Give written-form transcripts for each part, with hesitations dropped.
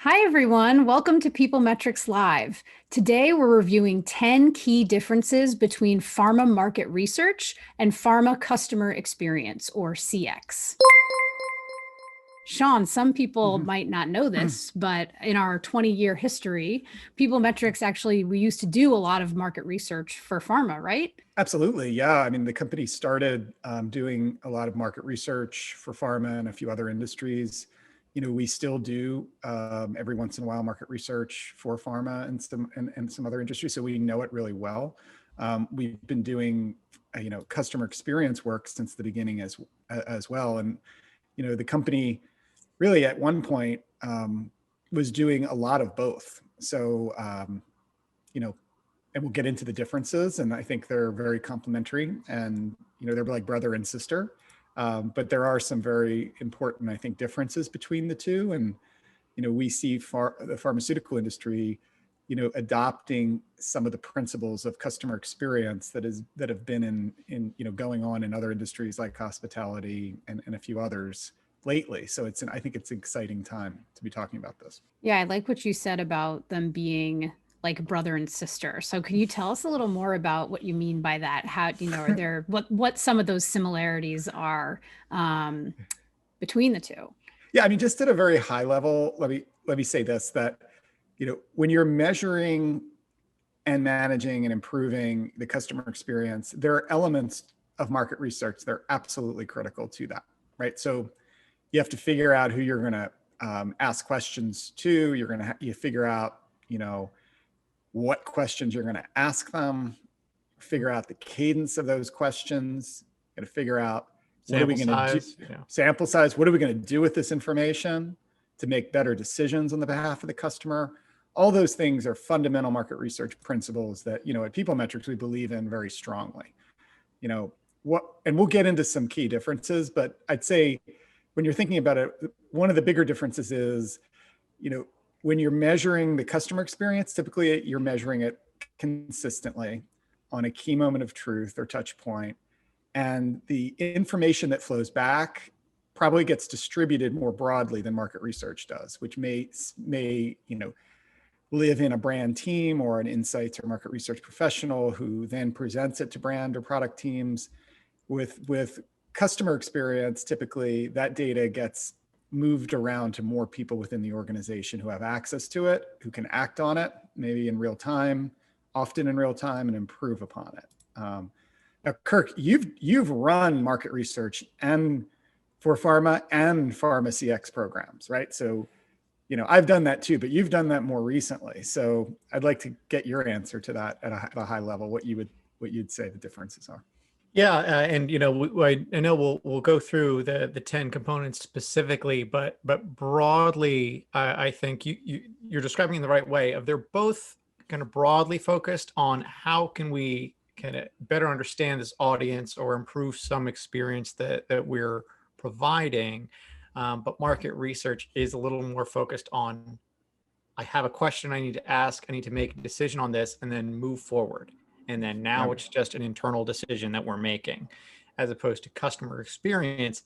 Hi, everyone. Welcome to PeopleMetrics Live. Today, we're reviewing 10 key differences between pharma market research and pharma customer experience, or CX. Sean, some people might not know this, but in our 20-year history, PeopleMetrics we used to do a lot of market research for pharma, right? Absolutely. Yeah. I mean, the company started doing a lot of market research for pharma and a few other industries. We still do every once in a while market research for pharma and some other industries. So we know it really well. We've been doing, customer experience work since the beginning as well. And, the company really at one point was doing a lot of both. So, and we'll get into the differences, and I think they're very complementary, and they're like brother and sister, but there are some very important, I think, differences between the two. And we see the pharmaceutical industry adopting some of the principles of customer experience that have been in going on in other industries like hospitality and a few others lately. So I think it's an exciting time to be talking about this. Yeah, I like what you said about them being like brother and sister. So can you tell us a little more about what you mean by that? How, are there, what some of those similarities are between the two? Yeah, I mean, just at a very high level, let me say this, that when you're measuring and managing and improving the customer experience, there are elements of market research that are absolutely critical to that, right? So you have to figure out who you're going to ask questions to. You're going to you figure out what questions you're going to ask them, figure out the cadence of those questions, got to figure out what are we going to do, sample size, what are we going to do with this information to make better decisions on the behalf of the customer. All those things are fundamental market research principles that, at PeopleMetrics, we believe in very strongly. And we'll get into some key differences, but I'd say when you're thinking about it, one of the bigger differences is, when you're measuring the customer experience, typically you're measuring it consistently on a key moment of truth or touch point. And the information that flows back probably gets distributed more broadly than market research does, which may live in a brand team or an insights or market research professional who then presents it to brand or product teams. With customer experience, typically that data gets moved around to more people within the organization who have access to it, who can act on it, maybe in real time, often in real time, and improve upon it. Now, Kirk, you've run market research and for pharma and Pharma CX programs, right? So, I've done that too, but you've done that more recently. So I'd like to get your answer to that at a high level, what you'd say the differences are. Yeah, and I know we'll go through the 10 components specifically, but broadly, I think you're describing in the right way. They're both kind of broadly focused on how can we kind of better understand this audience or improve some experience that we're providing. But market research is a little more focused on, I have a question I need to ask, I need to make a decision on this, and then move forward. And then now it's just an internal decision that we're making, as opposed to customer experience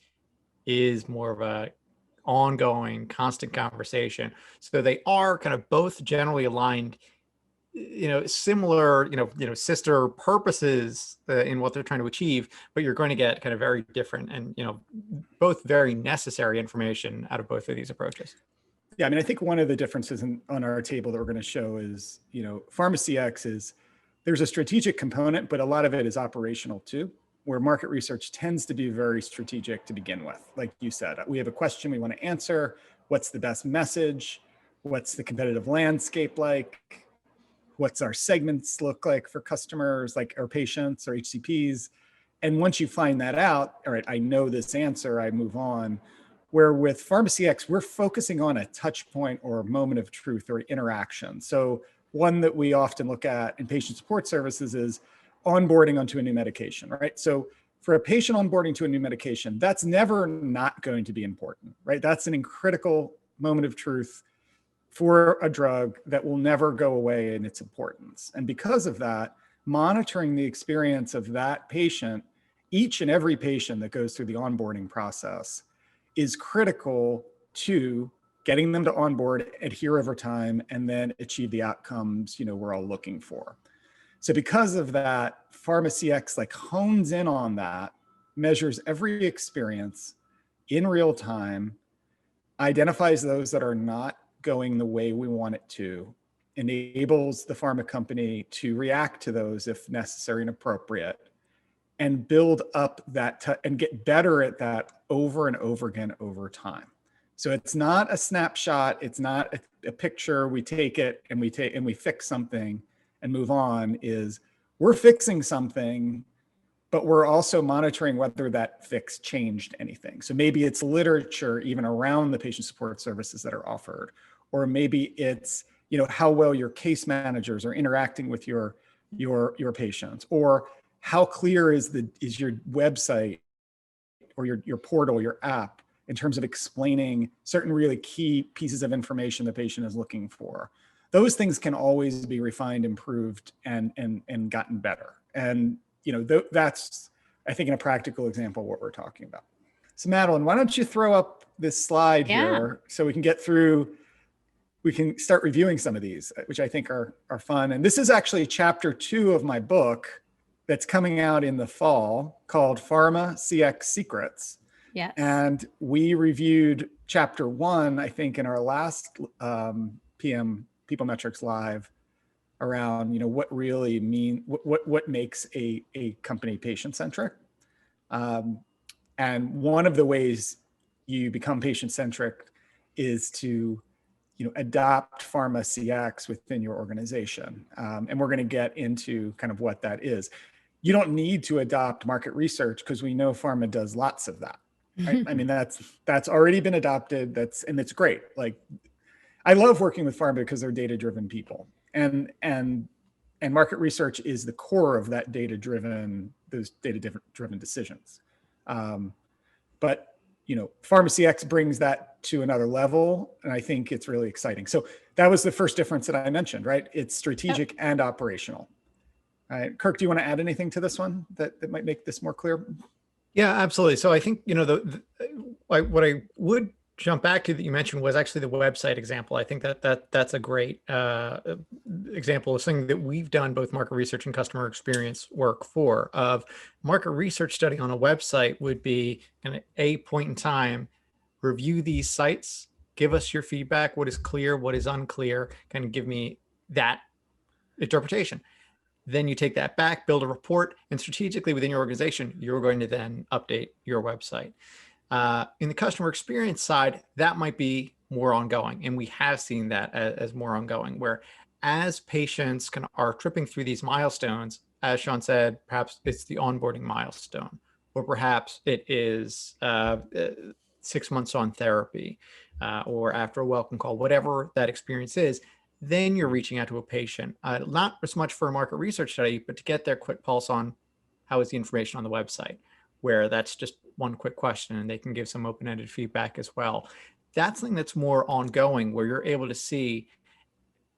is more of a ongoing, constant conversation. So they are kind of both generally aligned, similar, sister purposes in what they're trying to achieve, but you're going to get kind of very different and, both very necessary information out of both of these approaches. Yeah, I mean, I think one of the differences on our table that we're going to show is, Pharma CX is, there's a strategic component, but a lot of it is operational too, where market research tends to be very strategic to begin with. Like you said, we have a question we want to answer. What's the best message? What's the competitive landscape like? What's our segments look like for customers, like our patients or HCPs? And once you find that out, all right, I know this answer, I move on. Where with Pharma CX, we're focusing on a touch point or a moment of truth or interaction. So one that we often look at in patient support services is onboarding onto a new medication, right? So for a patient onboarding to a new medication, that's never not going to be important, right? That's an critical moment of truth for a drug that will never go away in its importance. And because of that, monitoring the experience of that patient, each and every patient that goes through the onboarding process, is critical to getting them to onboard, adhere over time, and then achieve the outcomes, we're all looking for. So because of that, Pharma CX like hones in on that, measures every experience in real time, identifies those that are not going the way we want it to, enables the pharma company to react to those if necessary and appropriate, and build up that and get better at that over and over again over time. So it's not a snapshot. It's not a picture. We take it and we fix something and move on. We're fixing something, but we're also monitoring whether that fix changed anything. So maybe it's literature even around the patient support services that are offered, or maybe it's how well your case managers are interacting with your patients, or how clear is your website or your portal, your app, in terms of explaining certain really key pieces of information the patient is looking for. Those things can always be refined, improved, and gotten better. And that's, I think, in a practical example, what we're talking about. So Madeline, why don't you throw up this slide here so we can get through, we can start reviewing some of these, which I think are fun. And this is actually chapter 2 of my book that's coming out in the fall, called Pharma CX Secrets. Yes. And we reviewed chapter 1, I think, in our last PeopleMetrics Live, around what really what makes a company patient-centric. And one of the ways you become patient-centric is to adopt Pharma CX within your organization. And we're going to get into kind of what that is. You don't need to adopt market research, because we know pharma does lots of that. Right? I mean, that's already been adopted. And it's great. Like, I love working with pharma because they're data-driven people, and market research is the core of that those data-driven decisions. But Pharma CX brings that to another level, and I think it's really exciting. So that was the first difference that I mentioned, right? It's strategic and operational. All right, Kirk, do you want to add anything to this one that might make this more clear? Yeah, absolutely. So I think, what I would jump back to that you mentioned was actually the website example. I think that's a great example of something that we've done both market research and customer experience work for. Of market research study on a website would be kind of a point in time, review these sites, give us your feedback, what is clear, what is unclear, kind of give me that interpretation. Then you take that back, build a report, and strategically within your organization, you're going to then update your website. In the customer experience side, that might be more ongoing. And we have seen that as more ongoing, where as patients are tripping through these milestones, as Sean said, perhaps it's the onboarding milestone, or perhaps it is 6 months on therapy, or after a welcome call, whatever that experience is. Then you're reaching out to a patient, not as much for a market research study, but to get their quick pulse on how is the information on the website, where that's just one quick question and they can give some open-ended feedback as well. That's something that's more ongoing, where you're able to see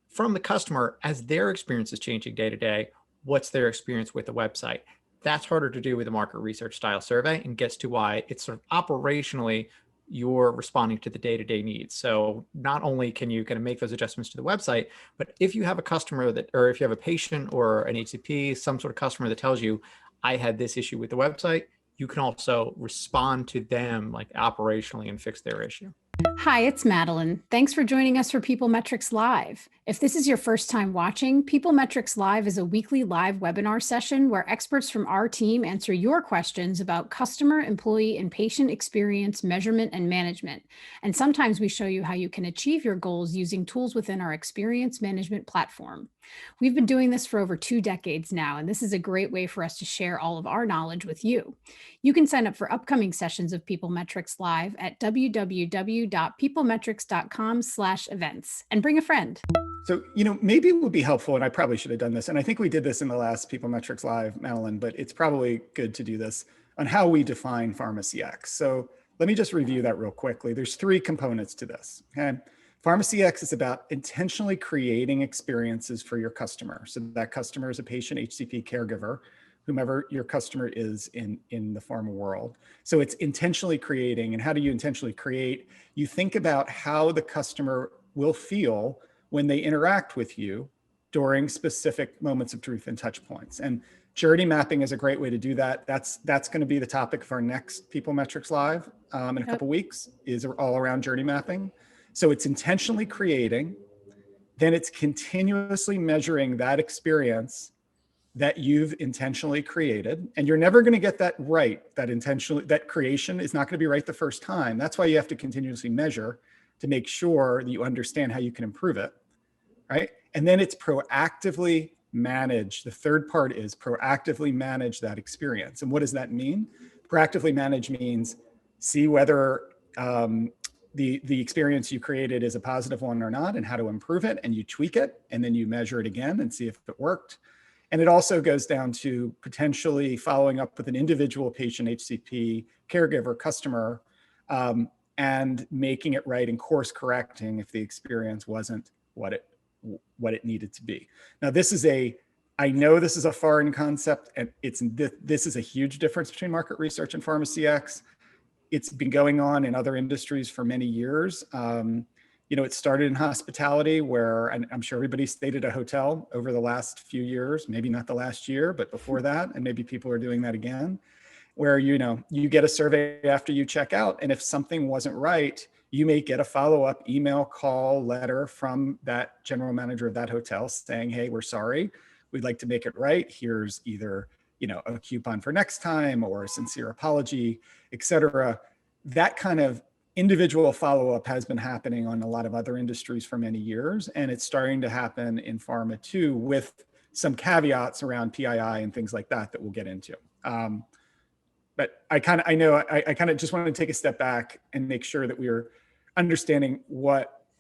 from the customer as their experience is changing day to day, what's their experience with the website. That's harder to do with a market research style survey, and gets to why it's sort of operationally you're responding to the day-to-day needs. So not only can you kind of make those adjustments to the website, but if you have a customer or if you have a patient or an HCP, some sort of customer that tells you, I had this issue with the website, you can also respond to them like operationally and fix their issue. Hi, it's Madeline. Thanks for joining us for PeopleMetrics Live. If this is your first time watching, PeopleMetrics Live is a weekly live webinar session where experts from our team answer your questions about customer, employee, and patient experience measurement and management. And sometimes we show you how you can achieve your goals using tools within our experience management platform. We've been doing this for over 2 decades now, and this is a great way for us to share all of our knowledge with you. You can sign up for upcoming sessions of PeopleMetrics Live at www.peoplemetrics.com/events and bring a friend. So, maybe it would be helpful, and I probably should have done this, and I think we did this in the last PeopleMetrics Live, Madeline, but it's probably good to do this on how we define Pharma CX. So let me just review that real quickly. There's 3 components to this, okay? Pharma CX is about intentionally creating experiences for your customer. So that customer is a patient, HCP, caregiver whomever your customer is in the pharma world. So it's intentionally creating. And how do you intentionally create? You think about how the customer will feel when they interact with you during specific moments of truth and touch points. And journey mapping is a great way to do that. That's going to be the topic of our next PeopleMetrics Live in a couple weeks, is all around journey mapping. So it's intentionally creating, then it's continuously measuring that experience that you've intentionally created. And you're never going to get that right. That creation is not going to be right the first time. That's why you have to continuously measure to make sure that you understand how you can improve it, right? And then it's proactively manage. The third part is proactively manage that experience. And what does that mean? Proactively manage means see whether the experience you created is a positive one or not, and how to improve it, and you tweak it, and then you measure it again and see if it worked. And it also goes down to potentially following up with an individual patient, HCP, caregiver, customer, and making it right and course correcting if the experience wasn't what it needed to be. Now, I know this is a foreign concept, and this is a huge difference between market research and Pharma CX. It's been going on in other industries for many years. It started in hospitality, where, and I'm sure everybody stayed at a hotel over the last few years, maybe not the last year, but before that, and maybe people are doing that again, where, you get a survey after you check out. And if something wasn't right, you may get a follow-up email, call, letter from that general manager of that hotel saying, hey, we're sorry, we'd like to make it right. Here's either, a coupon for next time or a sincere apology, et cetera. That kind of individual follow-up has been happening on a lot of other industries for many years, and it's starting to happen in pharma too, with some caveats around PII and things like that we'll get into. But I kind of just want to take a step back and make sure that we're understanding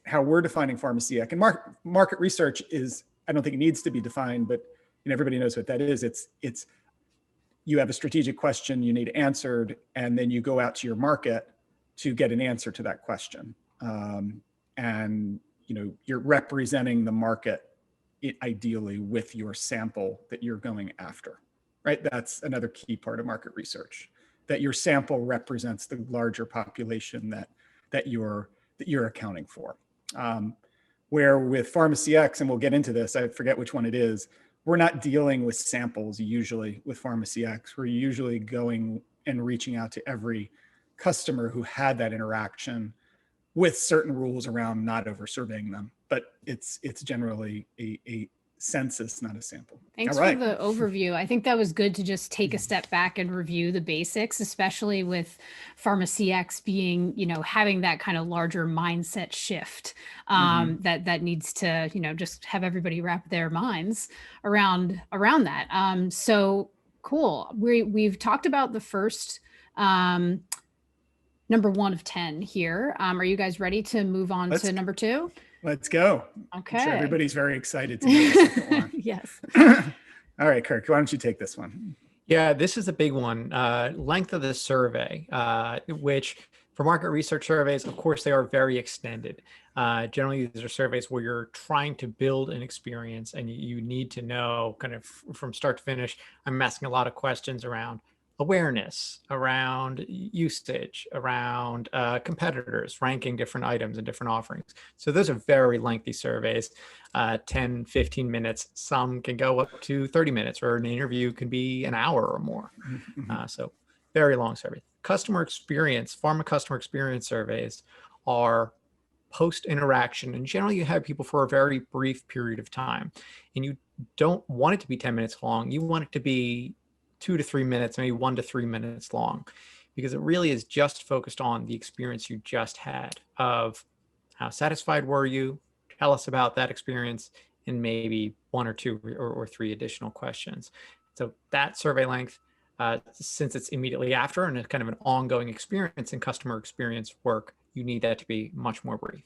how we're defining Pharma CX. And market research is, I don't think it needs to be defined, but everybody knows what that is. It's you have a strategic question you need answered, and then you go out to your market to get an answer to that question. And you're representing the market ideally with your sample that you're going after, right? That's another key part of market research, that your sample represents the larger population that you're accounting for. Where with Pharma CX, and we'll get into this, I forget which one it is, we're not dealing with samples usually with Pharma CX. We're usually going and reaching out to every customer who had that interaction, with certain rules around not over surveying them. But it's generally a census, not a sample. Thanks for the overview. I think that was good to just take a step back and review the basics, especially with Pharma CX being, having that kind of larger mindset shift that needs to, just have everybody wrap their minds around that. So cool. We've talked about the first number 1 of 10 here. Are you guys ready to move on to number 2? Let's go. Okay. I'm sure everybody's very excited to know the second one. Yes. All right, Kirk, why don't you take this one? Yeah, this is a big one. Length of the survey, which for market research surveys, of course, they are very extended. Generally, these are surveys where you're trying to build an experience and you need to know kind of from start to finish. I'm asking a lot of questions around awareness, around usage, around competitors, ranking different items and different offerings. So those are very lengthy surveys, 10, 15 minutes. Some can go up to 30 minutes, or an interview can be an hour or more. So very long survey. Customer experience, pharma customer experience surveys are post-interaction, and generally you have people for a very brief period of time. And you don't want it to be 10 minutes long. You want it to be 2 to 3 minutes, maybe 1 to 3 minutes long, because it really is just focused on the experience you just had of how satisfied were you, tell us about that experience, and maybe 1 or 2 or 3 additional questions. So that survey length, since it's immediately after and it's kind of an ongoing experience in customer experience work, you need that to be much more brief.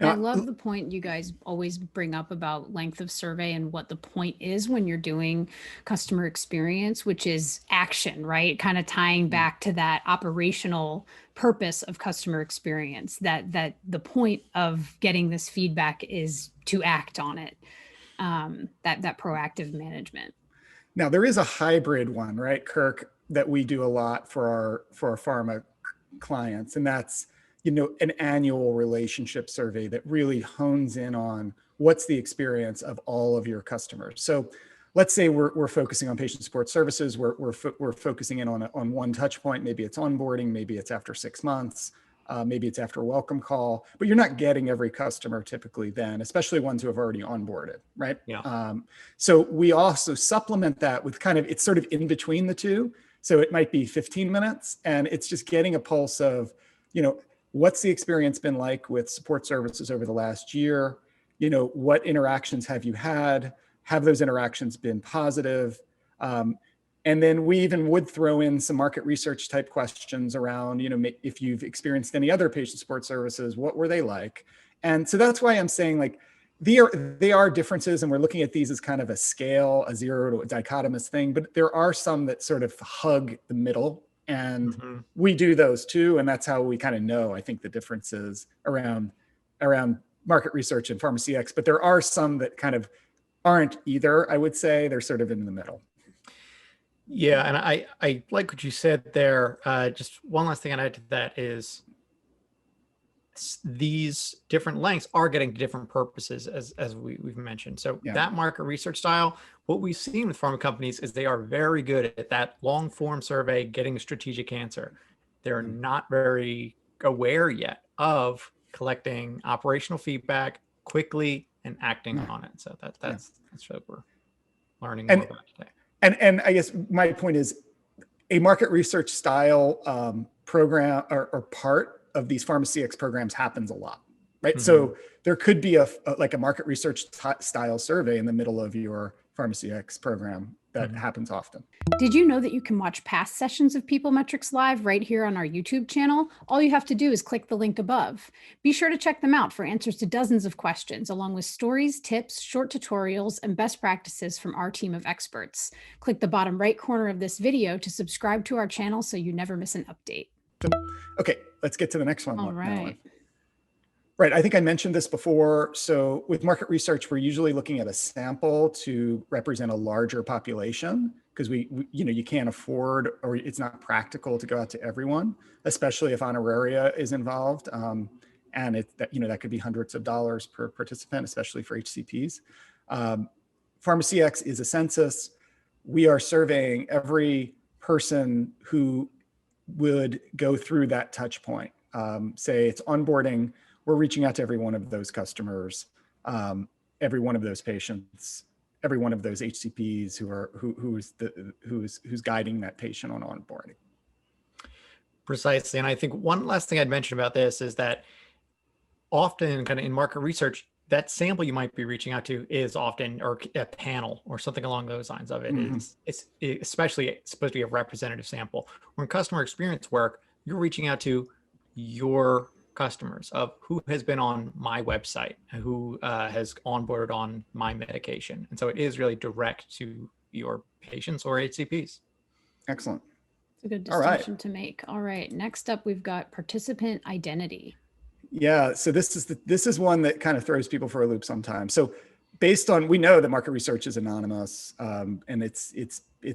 And I love the point you guys always bring up about length of survey and what the point is when you're doing customer experience, which is action, right? Kind of tying back to that operational purpose of customer experience, that the point of getting this feedback is to act on it, that proactive management. Now there is a hybrid one, right, Kirk, that we do a lot for our pharma clients, and that's an annual relationship survey that really hones in on what's the experience of all of your customers. So let's say we're focusing on patient support services. We're focusing in on one touch point. Maybe it's onboarding, maybe it's after 6 months, maybe it's after a welcome call, but you're not getting every customer typically then, especially ones who have already onboarded, right? Yeah. So we also supplement that with it's sort of in between the two. So it might be 15 minutes and it's just getting a pulse of, what's the experience been like with support services over the last year? What interactions have you had? Have those interactions been positive? And then we even would throw in some market research type questions around, if you've experienced any other patient support services, what were they like? And so that's why I'm saying they are differences, and we're looking at these as kind of a scale, a zero to a dichotomous thing, but there are some that sort of hug the middle, and we do those too. And that's how we kind of know, I think, the differences around market research and Pharma CX, but there are some that kind of aren't either. I would say they're sort of in the middle. Yeah, and I like what you said there. Just one last thing I'd add to that is these different lengths are getting to different purposes, as we've mentioned. So that market research style, what we've seen with pharma companies is they are very good at that long form survey, getting a strategic answer. They're not very aware yet of collecting operational feedback quickly and acting on it. So that's what we're learning more about today. And I guess my point is a market research style program or part of these Pharma CX programs happens a lot, right? So there could be a market research style survey in the middle of your Pharma CX program that happens often. Did you know that you can watch past sessions of PeopleMetrics Live right here on our YouTube channel? All you have to do is click the link above. Be sure to check them out for answers to dozens of questions, along with stories, tips, short tutorials, and best practices from our team of experts. Click the bottom right corner of this video to subscribe to our channel so you never miss an update. Okay, let's get to the next one. All right. Right, I think I mentioned this before. So with market research, we're usually looking at a sample to represent a larger population because you can't afford, or it's not practical to go out to everyone, especially if honoraria is involved. And that could be hundreds of dollars per participant, especially for HCPs. Pharma CX is a census. We are surveying every person who would go through that touch point. Say it's onboarding, we're reaching out to every one of those customers, every one of those patients, every one of those HCPs who's guiding that patient on onboarding. Precisely. And I think one last thing I'd mention about this is that often kind of in market research, that sample you might be reaching out to is often, or a panel or something along those lines of it. It's especially supposed to be a representative sample. When customer experience work, you're reaching out to your customers of who has been on my website, who has onboarded on my medication. And so it is really direct to your patients or HCPs. Excellent. It's a good distinction to make. All right. Next up, we've got participant identity. Yeah. So this is one that kind of throws people for a loop sometimes. So we know that market research is anonymous, and it's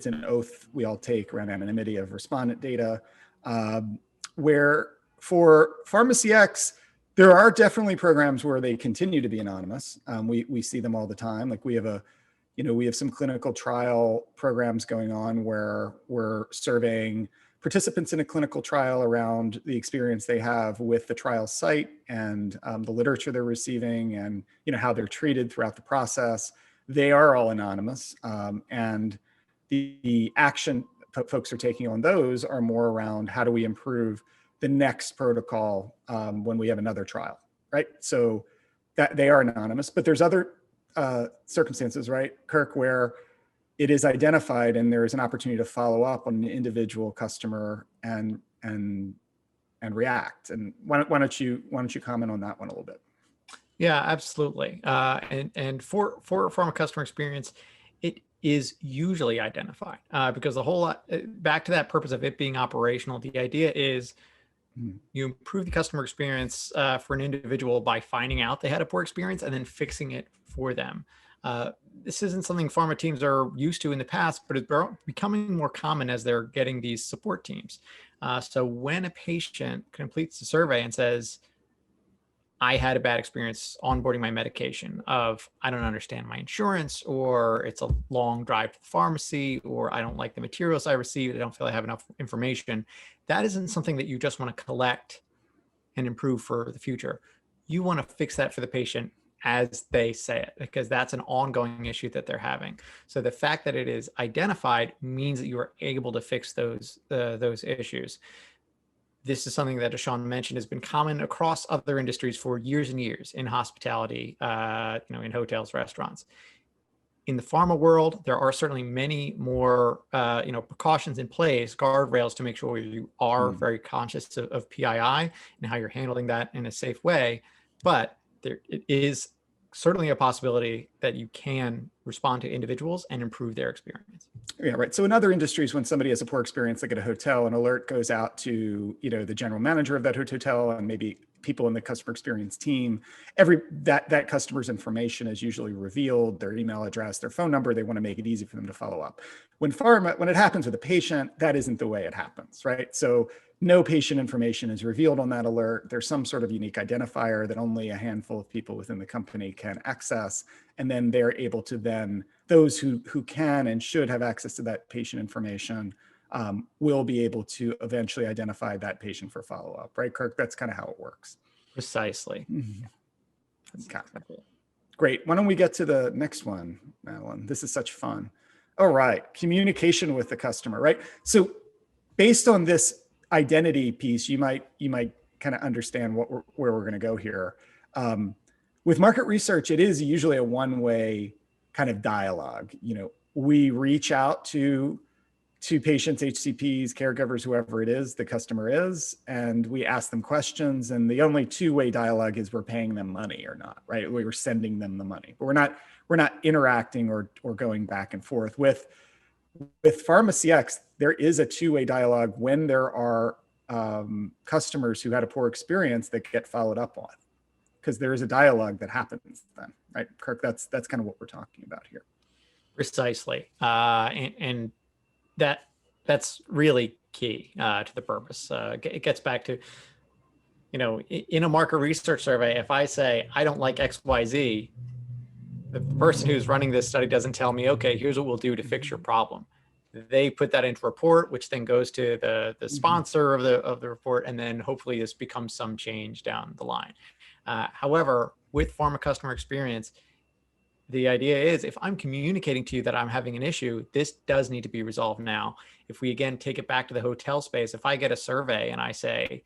an oath we all take around anonymity of respondent data, where for Pharma CX, there are definitely programs where they continue to be anonymous. We see them all the time. Like we have some clinical trial programs going on where we're surveying participants in a clinical trial around the experience they have with the trial site and the literature they're receiving and how they're treated throughout the process. They are all anonymous, and the action folks are taking on those are more around how do we improve the next protocol when we have another trial, right? So that they are anonymous, but there's other circumstances, right, Kirk, where it is identified and there is an opportunity to follow up on an individual customer and react. And why don't you comment on that one a little bit? Yeah, absolutely. And for pharma customer experience, it is usually identified because the whole back to that purpose of it being operational. The idea is you improve the customer experience for an individual by finding out they had a poor experience and then fixing it for them. This isn't something pharma teams are used to in the past, but it's becoming more common as they're getting these support teams. So when a patient completes the survey and says, I had a bad experience onboarding my medication of, I don't understand my insurance, or it's a long drive to the pharmacy, or I don't like the materials I received, I don't feel I have enough information. That isn't something that you just want to collect and improve for the future. You want to fix that for the patient as they say it, because that's an ongoing issue that they're having. So the fact that it is identified means that you are able to fix those issues. This is something that Ashawn mentioned has been common across other industries for years and years in hospitality, in hotels, restaurants. In the pharma world, there are certainly many more, precautions in place, guardrails to make sure you are very conscious of PII and how you're handling that in a safe way. But it is certainly a possibility that you can respond to individuals and improve their experience. Yeah, right. So in other industries, when somebody has a poor experience, like at a hotel, an alert goes out to, the general manager of that hotel and maybe people in the customer experience team. That customer's information is usually revealed, their email address, their phone number. They want to make it easy for them to follow up. When it happens with a patient, that isn't the way it happens, right? So no patient information is revealed on that alert. There's some sort of unique identifier that only a handful of people within the company can access. And then they're able to those who can and should have access to that patient information will be able to eventually identify that patient for follow-up, right, Kirk? That's kind of how it works. Precisely. Okay. Great. Why don't we get to the next one, Madeline? This is such fun. All right. Communication with the customer, right? So based on this identity piece, you might kind of understand where we're going to go here. With market research, it is usually a one-way kind of dialogue. We reach out to patients, HCPs, caregivers, whoever it is, the customer is, and we ask them questions. And the only two-way dialogue is we're paying them money or not, right? We're sending them the money, but we're not interacting or going back and forth. With Pharma CX, there is a two-way dialogue when there are customers who had a poor experience that get followed up on, because there is a dialogue that happens then, right? Kirk, that's kind of what we're talking about here. Precisely. And that's really key to the purpose. It gets back to, in a market research survey, if I say, I don't like XYZ, the person who's running this study doesn't tell me, okay, here's what we'll do to fix your problem. They put that into a report, which then goes to the sponsor of the report, and then hopefully this becomes some change down the line. However, with pharma customer experience, the idea is if I'm communicating to you that I'm having an issue, this does need to be resolved now. If we, again, take it back to the hotel space, if I get a survey and I say,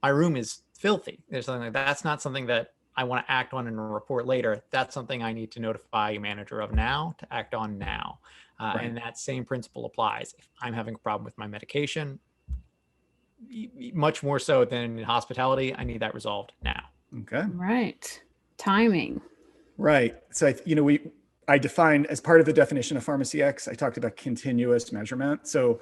my room is filthy, there's something like that, that's not something that I want to act on in a report later. That's something I need to notify a manager of now to act on now. Right. And that same principle applies. If I'm having a problem with my medication, much more so than in hospitality, I need that resolved now. Okay. Right. Timing. Right. So, I defined as part of the definition of Pharma CX, I talked about continuous measurement. So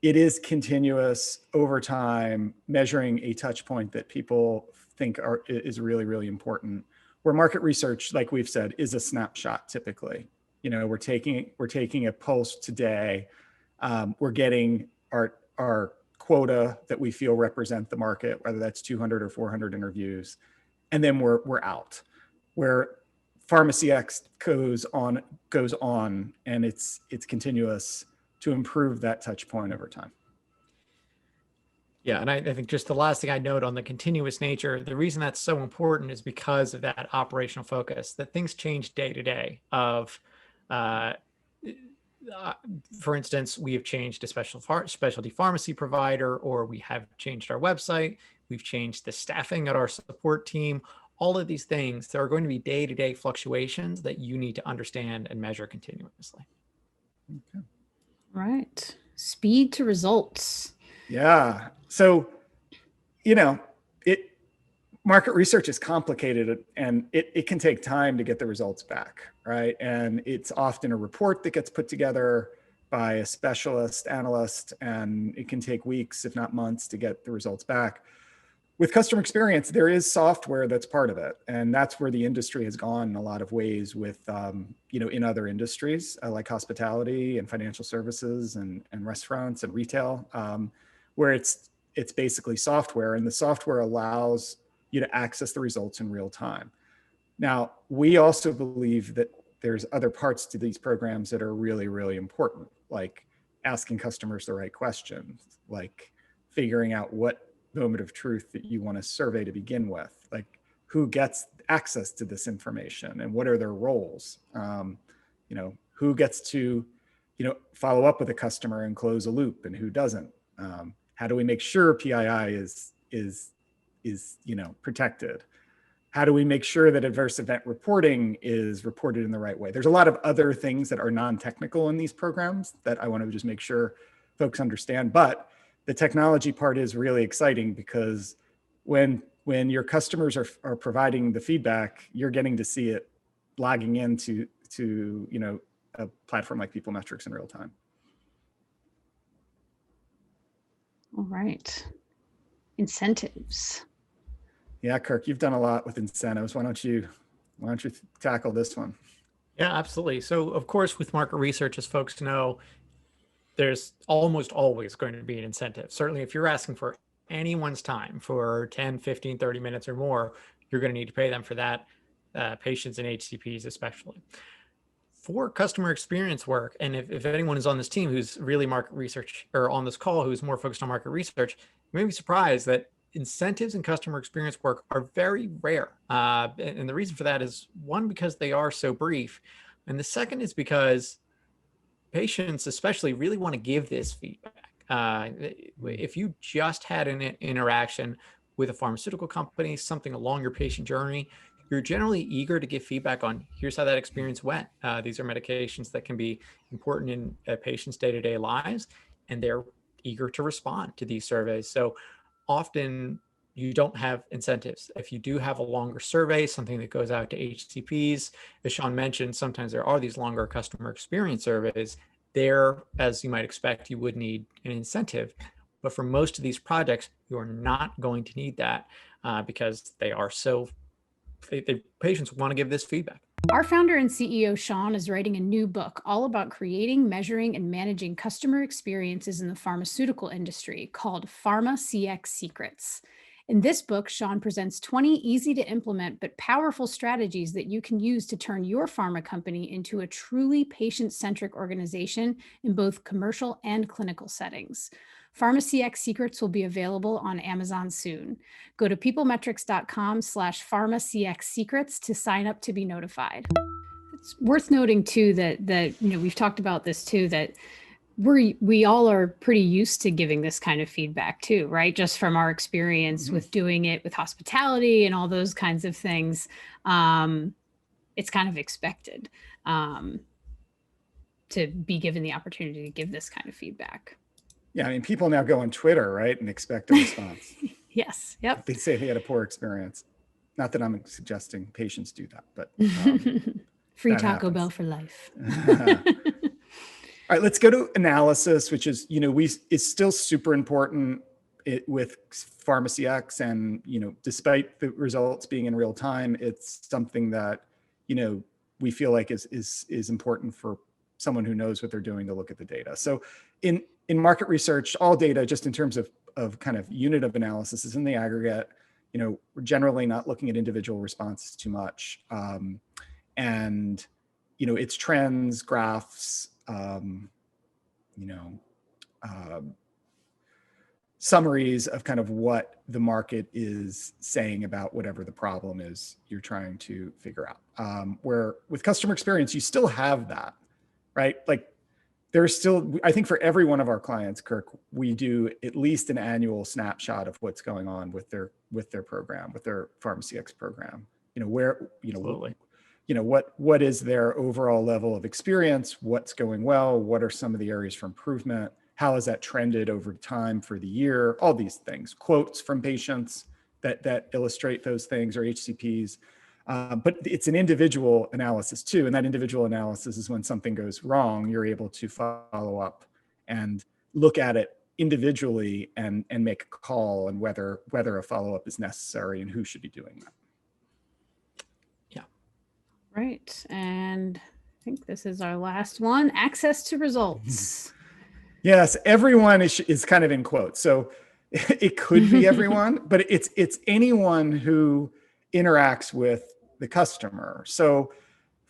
it is continuous over time, measuring a touch point that people think is really, really important. Where market research, like we've said, is a snapshot typically. We're taking a pulse today. We're getting our quota that we feel represent the market, whether that's 200 or 400 interviews, and then we're out. Where Pharma CX goes on, and it's continuous to improve that touch point over time. Yeah, and I think just the last thing I note on the continuous nature, the reason that's so important is because of that operational focus, that things change day to day. For instance, we have changed a specialty pharmacy provider, or we have changed our website, we've changed the staffing at our support team. All of these things, there are going to be day-to-day fluctuations that you need to understand and measure continuously. Okay. Right. Speed to results. Yeah. So, market research is complicated, and it can take time to get the results back, right? And it's often a report that gets put together by a specialist analyst, and it can take weeks, if not months, to get the results back. with customer experience, there is software that's part of it. And that's where the industry has gone in a lot of ways with, in other industries like hospitality and financial services and restaurants and retail, where it's basically software, and the software allows you to access the results in real time. Now, we also believe that there's other parts to these programs that are really, really important, like asking customers the right questions, like figuring out what moment of truth that you want to survey to begin with, like who gets access to this information and what are their roles, who gets to, follow up with a customer and close a loop and who doesn't. How do we make sure PII is protected? How do we make sure that adverse event reporting is reported in the right way? There's a lot of other things that are non-technical in these programs that I want to just make sure folks understand. But the technology part is really exciting because when your customers are providing the feedback, you're getting to see it logging into a platform like PeopleMetrics in real time. All right. Incentives. Yeah, Kirk, you've done a lot with incentives. Why don't you tackle this one? Yeah, absolutely. So of course, with market research, as folks know, there's almost always going to be an incentive. Certainly if you're asking for anyone's time for 10, 15, 30 minutes or more, you're going to need to pay them for that, patients and HCPs especially. For customer experience work, and if anyone is on this team who's really market research, or on this call who's more focused on market research, you may be surprised that incentives in customer experience work are very rare. And the reason for that is, one, because they are so brief. And the second is because patients especially really want to give this feedback. If you just had an interaction with a pharmaceutical company, something along your patient journey, you're generally eager to give feedback on, here's how that experience went. These are medications that can be important in a patient's day-to-day lives, and they're eager to respond to these surveys. So often you don't have incentives. If you do have a longer survey, something that goes out to HCPs, as Sean mentioned, sometimes there are these longer customer experience surveys. There, as you might expect, you would need an incentive. But for most of these projects, you are not going to need that because they are so, patients want to give this feedback. Our founder and CEO, Sean, is writing a new book all about creating, measuring, and managing customer experiences in the pharmaceutical industry called Pharma CX Secrets. In this book, Sean presents 20 easy to implement but powerful strategies that you can use to turn your pharma company into a truly patient-centric organization in both commercial and clinical settings. Pharma CX Secrets will be available on Amazon soon. Go to peoplemetrics.com/pharmacx secrets to sign up to be notified. It's worth noting too that we've talked about this too, that we all are pretty used to giving this kind of feedback too, right? Just from our experience with doing it with hospitality and all those kinds of things. It's kind of expected to be given the opportunity to give this kind of feedback. Yeah, I mean, people now go on Twitter, right, and expect a response. Yes, yep. If they say they had a poor experience. Not that I'm suggesting patients do that, but free Taco Bell for life. All right, let's go to analysis, which is, is still super important with Pharma CX, and despite the results being in real time, it's something that we feel like is important for someone who knows what they're doing to look at the data. So in market research, all data, just in terms of kind of unit of analysis, is in the aggregate. We're generally not looking at individual responses too much. And it's trends, graphs, summaries of kind of what the market is saying about whatever the problem is you're trying to figure out. Where with customer experience, you still have that, right? Like there's still, I think for every one of our clients, Kirk, we do at least an annual snapshot of what's going on with their program, with their Pharma CX program. Absolutely. What is their overall level of experience? What's going well? What are some of the areas for improvement? How has that trended over time for the year? All these things, quotes from patients that illustrate those things, or HCPs. But it's an individual analysis too. And that individual analysis is when something goes wrong, you're able to follow up and look at it individually and make a call on whether a follow-up is necessary and who should be doing that. Yeah. Right. And I think this is our last one, access to results. Yes, everyone is kind of in quotes. So it could be everyone, but it's anyone who interacts with the customer. So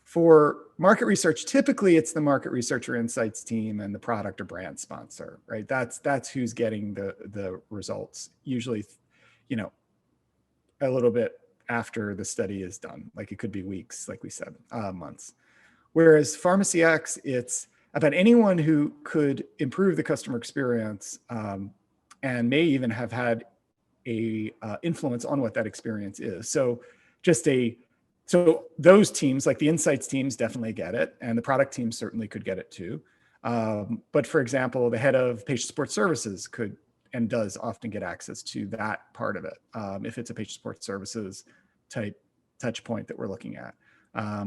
for market research, typically it's the market research or insights team and the product or brand sponsor, right? That's who's getting the results. Usually, a little bit after the study is done. Like it could be weeks, like we said, months. Whereas Pharma CX, it's about anyone who could improve the customer experience and may even have had a influence on what that experience is. So those teams, like the insights teams, definitely get it, and the product teams certainly could get it too. But for example, the head of patient support services could and does often get access to that part of it if it's a patient support services type touch point that we're looking at.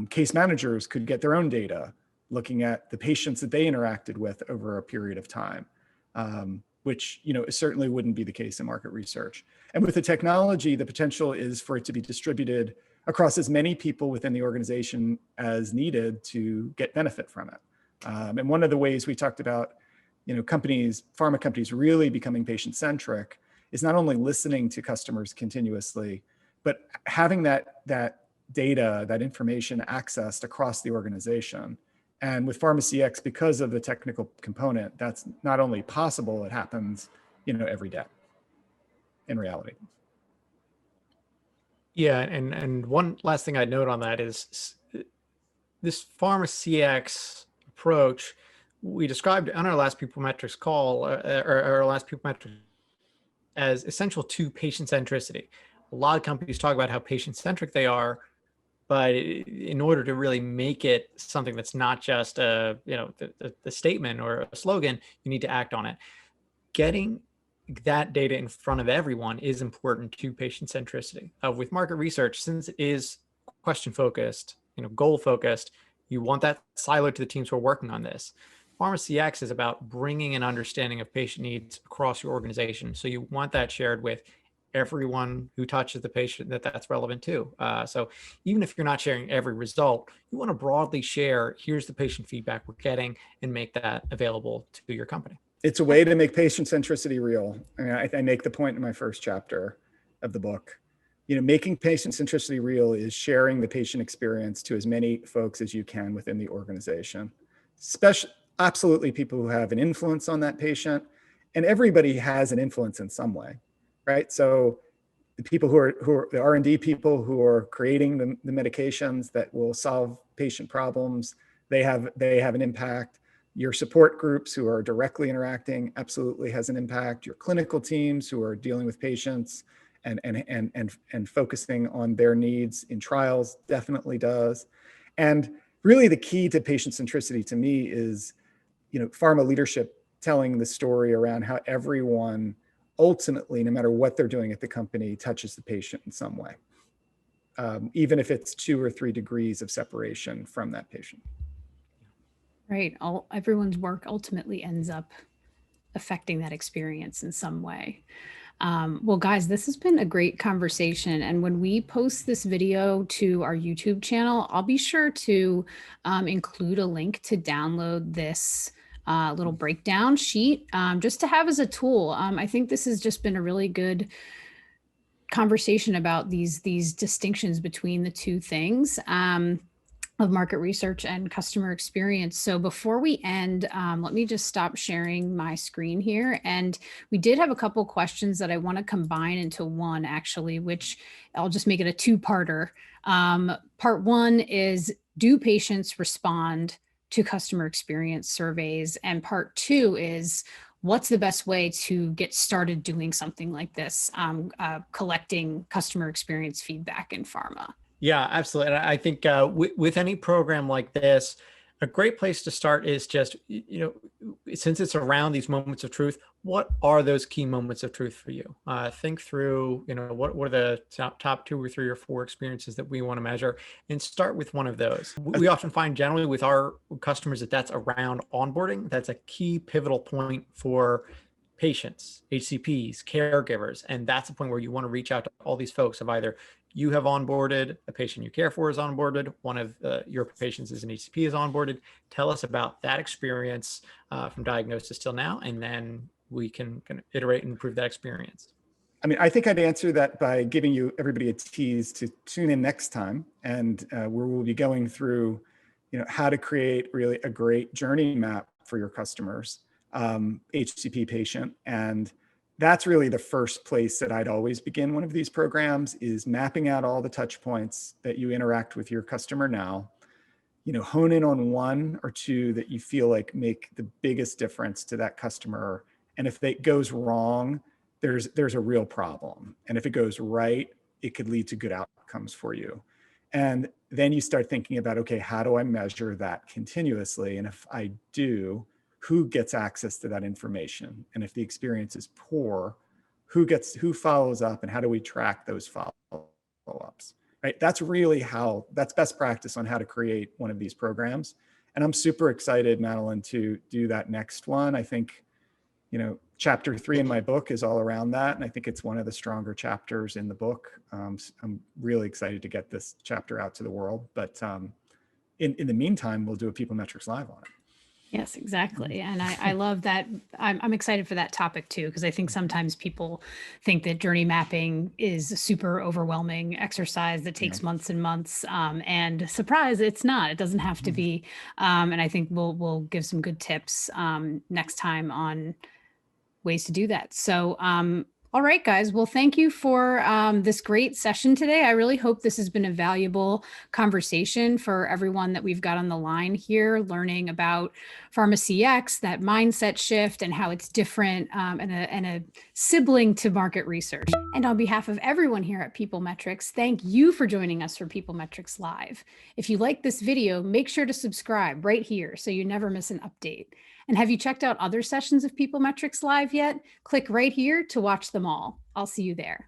Case managers could get their own data looking at the patients that they interacted with over a period of time, which certainly wouldn't be the case in market research. And with the technology, the potential is for it to be distributed across as many people within the organization as needed to get benefit from it. And one of the ways we talked about, pharma companies really becoming patient-centric is not only listening to customers continuously, but having that data, that information accessed across the organization. And with Pharma CX, because of the technical component, that's not only possible, it happens, every day in reality. Yeah, and one last thing I'd note on that is this Pharma CX approach we described on our last PeopleMetrics call, or our last PeopleMetrics, as essential to patient centricity. A lot of companies talk about how patient centric they are, but in order to really make it something that's not just the statement or a slogan, you need to act on it. Getting that data in front of everyone is important to patient centricity. With market research, since it is question focused, goal focused, you want that siloed to the teams who are working on this. Pharma CX is about bringing an understanding of patient needs across your organization. So you want that shared with everyone who touches the patient that's relevant to. So even if you're not sharing every result, you want to broadly share, here's the patient feedback we're getting, and make that available to your company. It's a way to make patient centricity real. I mean, I make the point in my first chapter of the book. Making patient centricity real is sharing the patient experience to as many folks as you can within the organization, especially absolutely people who have an influence on that patient, and everybody has an influence in some way, right? So the people who are the R&D people who are creating the medications that will solve patient problems, they have an impact. Your support groups who are directly interacting absolutely has an impact. Your clinical teams who are dealing with patients and focusing on their needs in trials definitely does. And really the key to patient centricity to me is, pharma leadership telling the story around how everyone ultimately, no matter what they're doing at the company, touches the patient in some way, even if it's 2 or 3 degrees of separation from that patient. Right. Everyone's work ultimately ends up affecting that experience in some way. Well, guys, this has been a great conversation. And when we post this video to our YouTube channel, I'll be sure to include a link to download this little breakdown sheet just to have as a tool. I think this has just been a really good conversation about these distinctions between the two things of market research and customer experience. So before we end, let me just stop sharing my screen here. And we did have a couple questions that I want to combine into one, actually, which I'll just make it a 2-parter. Part 1 is, do patients respond to customer experience surveys? And part 2 is, what's the best way to get started doing something like this, collecting customer experience feedback in pharma? Yeah, absolutely. And I think with any program like this, a great place to start is just, since it's around these moments of truth, what are those key moments of truth for you? Think through, what are the top 2 or 3 or 4 experiences that we want to measure, and start with one of those. We often find generally with our customers that's around onboarding. That's a key pivotal point for patients, HCPs, caregivers. And that's the point where you want to reach out to all these folks of either you have onboarded, a patient you care for is onboarded, one of your patients is an HCP is onboarded. Tell us about that experience from diagnosis till now, and then we can iterate and improve that experience. I mean, I think I'd answer that by giving everybody a tease to tune in next time, and where we'll be going through, how to create really a great journey map for your customers, HCP patient. And that's really the first place that I'd always begin one of these programs, is mapping out all the touch points that you interact with your customer now. Hone in on one or two that you feel like make the biggest difference to that customer. And if it goes wrong, there's a real problem. And if it goes right, it could lead to good outcomes for you. And then you start thinking about, okay, how do I measure that continuously? And if I do, who gets access to that information? And if the experience is poor, who follows up, and how do we track those follow-ups? Right? That's best practice on how to create one of these programs. And I'm super excited, Madeline, to do that next one. I think, chapter 3 in my book is all around that. And I think it's one of the stronger chapters in the book. I'm really excited to get this chapter out to the world. But in the meantime, we'll do a PeopleMetrics Live on it. Yes, exactly. And I love that. I'm excited for that topic too, because I think sometimes people think that journey mapping is a super overwhelming exercise that takes months and months. And surprise, it's not. It doesn't have to be. And I think we'll give some good tips next time on ways to do that. So all right, guys. Well, thank you for this great session today. I really hope this has been a valuable conversation for everyone that we've got on the line here, learning about Pharma CX, that mindset shift, and how it's different and a sibling to market research. And on behalf of everyone here at PeopleMetrics, thank you for joining us for PeopleMetrics Live. If you like this video, make sure to subscribe right here so you never miss an update. And have you checked out other sessions of PeopleMetrics Live yet? Click right here to watch them all. I'll see you there.